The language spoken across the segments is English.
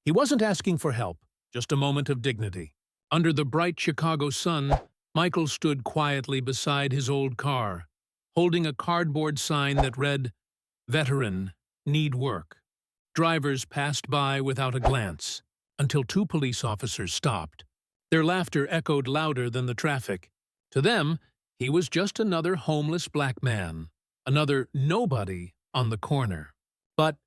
He wasn't asking for help, just a moment of dignity. Under the bright Chicago sun, Michael stood quietly beside his old car, holding a cardboard sign that read, "Veteran, need work." Drivers passed by without a glance, until two police officers stopped. Their laughter echoed louder than the traffic. To them, he was just another homeless black man, another nobody on the corner. But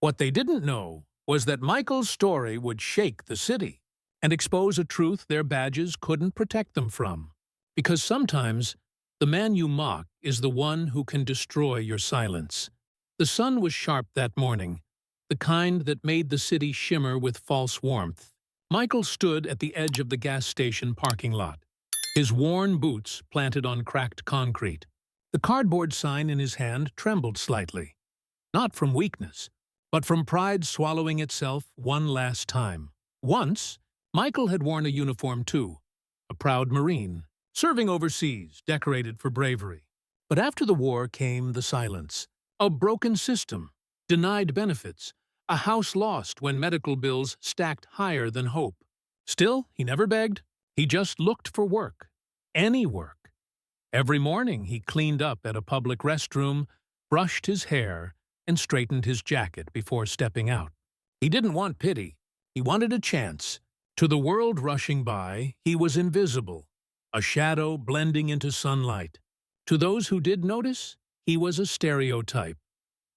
what they didn't know was that Michael's story would shake the city and expose a truth their badges couldn't protect them from. Because sometimes, the man you mock is the one who can destroy your silence. The sun was sharp that morning, the kind that made the city shimmer with false warmth. Michael stood at the edge of the gas station parking lot, his worn boots planted on cracked concrete. The cardboard sign in his hand trembled slightly, not from weakness, but from pride swallowing itself one last time. Once, Michael had worn a uniform too, a proud Marine, serving overseas, decorated for bravery. But after the war came the silence, a broken system, denied benefits, a house lost when medical bills stacked higher than hope. Still, he never begged. He just looked for work. Any work. Every morning he cleaned up at a public restroom, brushed his hair, and straightened his jacket before stepping out. He didn't want pity. He wanted a chance. To the world rushing by, he was invisible, a shadow blending into sunlight. To those who did notice, he was a stereotype,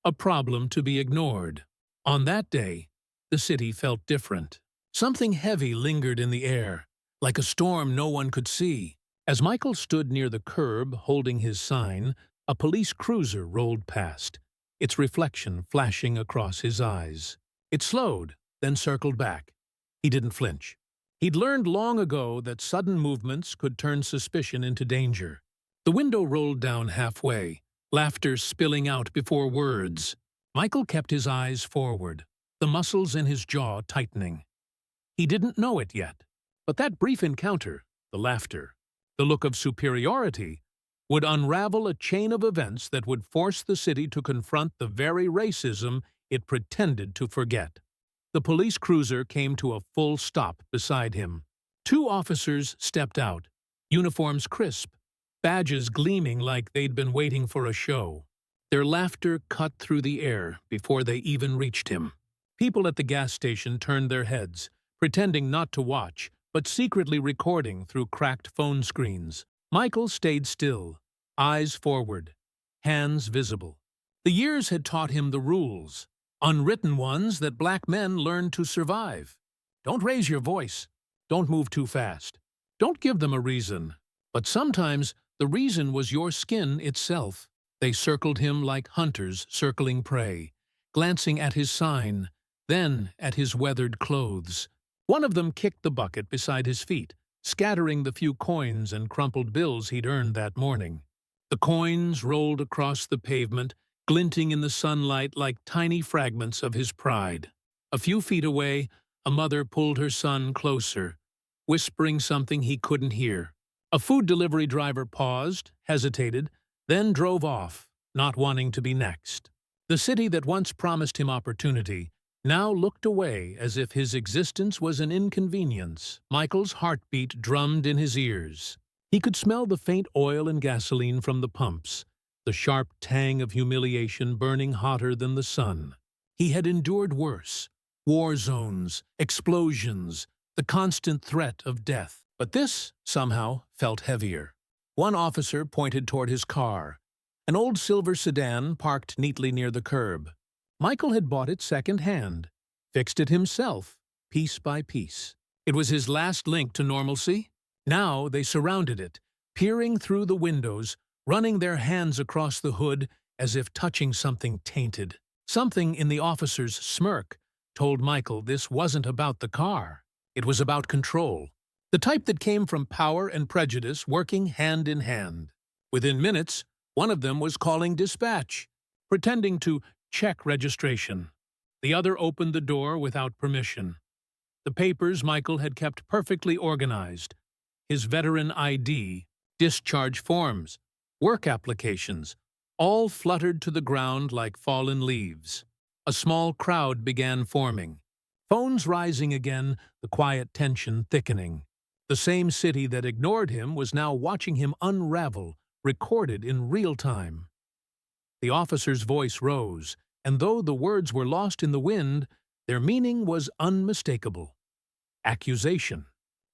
a problem to be ignored. On that day, the city felt different. Something heavy lingered in the air, like a storm no one could see. As Michael stood near the curb holding his sign, a police cruiser rolled past, its reflection flashing across his eyes. It slowed, then circled back. He didn't flinch. He'd learned long ago that sudden movements could turn suspicion into danger. The window rolled down halfway, laughter spilling out before words. Michael kept his eyes forward, the muscles in his jaw tightening. He didn't know it yet, but that brief encounter, the laughter, the look of superiority, would unravel a chain of events that would force the city to confront the very racism it pretended to forget. The police cruiser came to a full stop beside him. Two officers stepped out, uniforms crisp, badges gleaming like they'd been waiting for a show. Their laughter cut through the air before they even reached him. People at the gas station turned their heads, pretending not to watch, but secretly recording through cracked phone screens. Michael stayed still, eyes forward, hands visible. The years had taught him the rules, unwritten ones that black men learned to survive. Don't raise your voice. Don't move too fast. Don't give them a reason. But sometimes the reason was your skin itself. They circled him like hunters circling prey, glancing at his sign, then at his weathered clothes. One of them kicked the bucket beside his feet, scattering the few coins and crumpled bills he'd earned that morning. The coins rolled across the pavement, glinting in the sunlight like tiny fragments of his pride. A few feet away, a mother pulled her son closer, whispering something he couldn't hear. A food delivery driver paused, hesitated, then drove off, not wanting to be next. The city that once promised him opportunity now looked away as if his existence was an inconvenience. Michael's heartbeat drummed in his ears. He could smell the faint oil and gasoline from the pumps, the sharp tang of humiliation burning hotter than the sun. He had endured worse: war zones, explosions, the constant threat of death. But this, somehow, felt heavier. One officer pointed toward his car, an old silver sedan parked neatly near the curb. Michael had bought it second-hand, fixed it himself, piece by piece. It was his last link to normalcy. Now they surrounded it, peering through the windows, running their hands across the hood as if touching something tainted. Something in the officer's smirk told Michael this wasn't about the car. It was about control, the type that came from power and prejudice working hand in hand. Within minutes, one of them was calling dispatch, pretending to check registration. The other opened the door without permission. The papers Michael had kept perfectly organized: his veteran ID, discharge forms, work applications, all fluttered to the ground like fallen leaves. A small crowd began forming. Phones rising again, the quiet tension thickening. The same city that ignored him was now watching him unravel, recorded in real time. The officer's voice rose, and though the words were lost in the wind, their meaning was unmistakable. Accusation.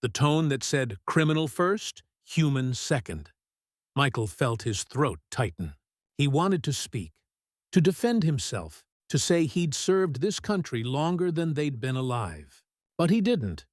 The tone that said criminal first, human second. Michael felt his throat tighten. He wanted to speak, to defend himself, to say he'd served this country longer than they'd been alive. But he didn't,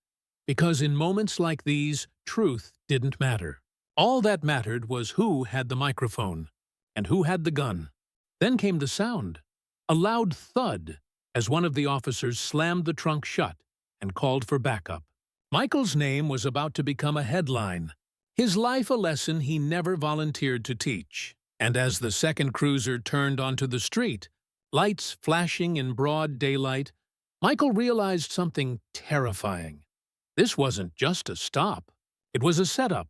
because in moments like these, truth didn't matter. All that mattered was who had the microphone and who had the gun. Then came the sound, a loud thud, as one of the officers slammed the trunk shut and called for backup. Michael's name was about to become a headline, his life a lesson he never volunteered to teach. And as the second cruiser turned onto the street, lights flashing in broad daylight, Michael realized something terrifying. This wasn't just a stop. It was a setup.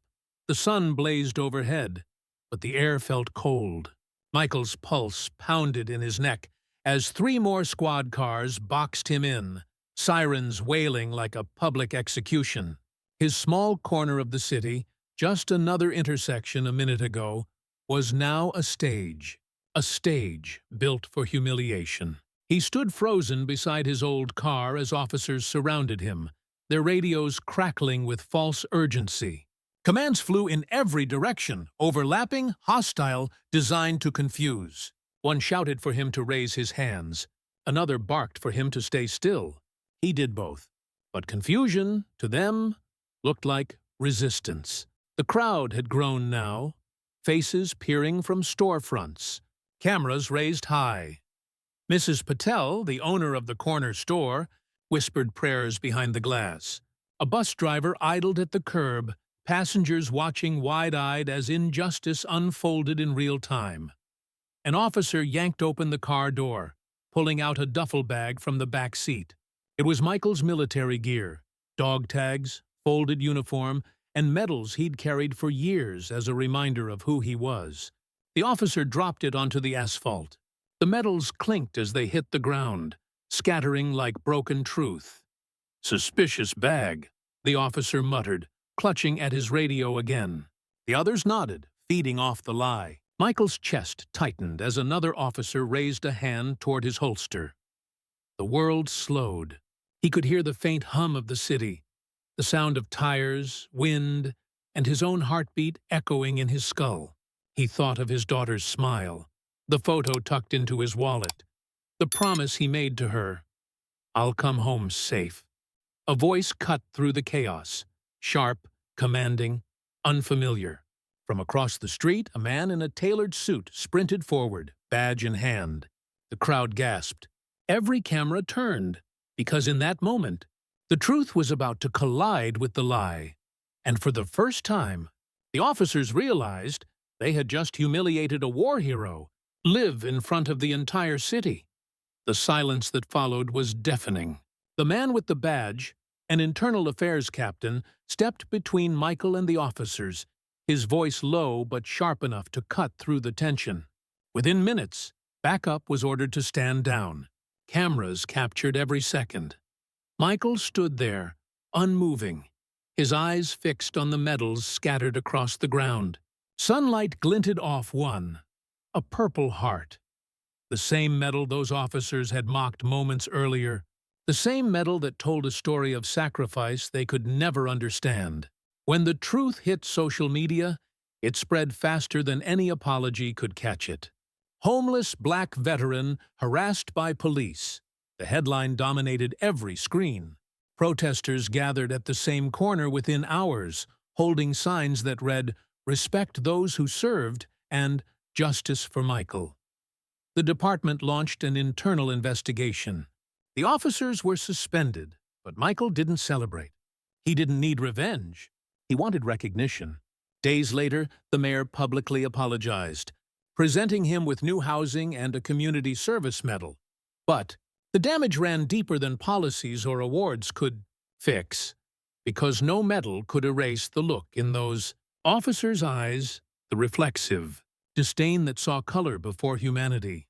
The sun blazed overhead, but the air felt cold. Michael's pulse pounded in his neck as 3 more squad cars boxed him in, sirens wailing like a public execution. His small corner of the city, just another intersection a minute ago, was now a stage built for humiliation. He stood frozen beside his old car as officers surrounded him, their radios crackling with false urgency. Commands flew in every direction, overlapping, hostile, designed to confuse. One shouted for him to raise his hands. Another barked for him to stay still. He did both. But confusion, to them, looked like resistance. The crowd had grown now, faces peering from storefronts, cameras raised high. Mrs. Patel, the owner of the corner store, whispered prayers behind the glass. A bus driver idled at the curb, passengers watching wide-eyed as injustice unfolded in real time. An officer yanked open the car door, pulling out a duffel bag from the back seat. It was Michael's military gear, dog tags, folded uniform, and medals he'd carried for years as a reminder of who he was. The officer dropped it onto the asphalt. The medals clinked as they hit the ground, scattering like broken truth. "Suspicious bag," the officer muttered, clutching at his radio again. The others nodded, feeding off the lie. Michael's chest tightened as another officer raised a hand toward his holster. The world slowed. He could hear the faint hum of the city, the sound of tires, wind, and his own heartbeat echoing in his skull. He thought of his daughter's smile, the photo tucked into his wallet, the promise he made to her. "I'll come home safe." A voice cut through the chaos, sharp, commanding, unfamiliar. From across the street, a man in a tailored suit sprinted forward, badge in hand. The crowd gasped. Every camera turned, because in that moment, the truth was about to collide with the lie. And for the first time, the officers realized they had just humiliated a war hero, live in front of the entire city. The silence that followed was deafening. The man with the badge, an internal affairs captain, stepped between Michael and the officers, his voice low but sharp enough to cut through the tension. Within minutes, backup was ordered to stand down. Cameras captured every second. Michael stood there, unmoving, his eyes fixed on the medals scattered across the ground. Sunlight glinted off one, a purple heart. The same medal those officers had mocked moments earlier, the same medal that told a story of sacrifice they could never understand. When the truth hit social media, it spread faster than any apology could catch it. "Homeless black veteran harassed by police." The headline dominated every screen. Protesters gathered at the same corner within hours, holding signs that read, "Respect those who served," and "Justice for Michael." The department launched an internal investigation. The officers were suspended, but Michael didn't celebrate. He didn't need revenge. He wanted recognition. Days later, the mayor publicly apologized, presenting him with new housing and a community service medal. But the damage ran deeper than policies or awards could fix, because no medal could erase the look in those officers' eyes, the reflexive disdain that saw color before humanity.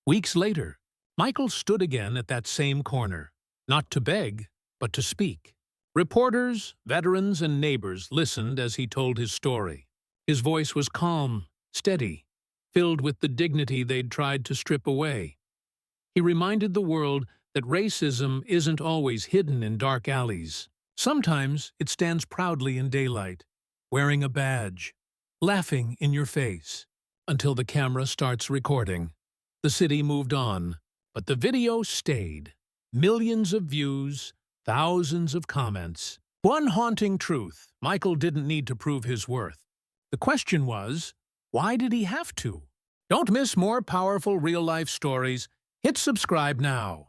Weeks later, Michael stood again at that same corner, not to beg, but to speak. Reporters, veterans, and neighbors listened as he told his story. His voice was calm, steady, filled with the dignity they'd tried to strip away. He reminded the world that racism isn't always hidden in dark alleys. Sometimes it stands proudly in daylight, wearing a badge, laughing in your face. Until the camera starts recording. The city moved on, but the video stayed. Millions of views, thousands of comments. One haunting truth: Michael didn't need to prove his worth. The question was, why did he have to? Don't miss more powerful real-life stories. Hit subscribe now.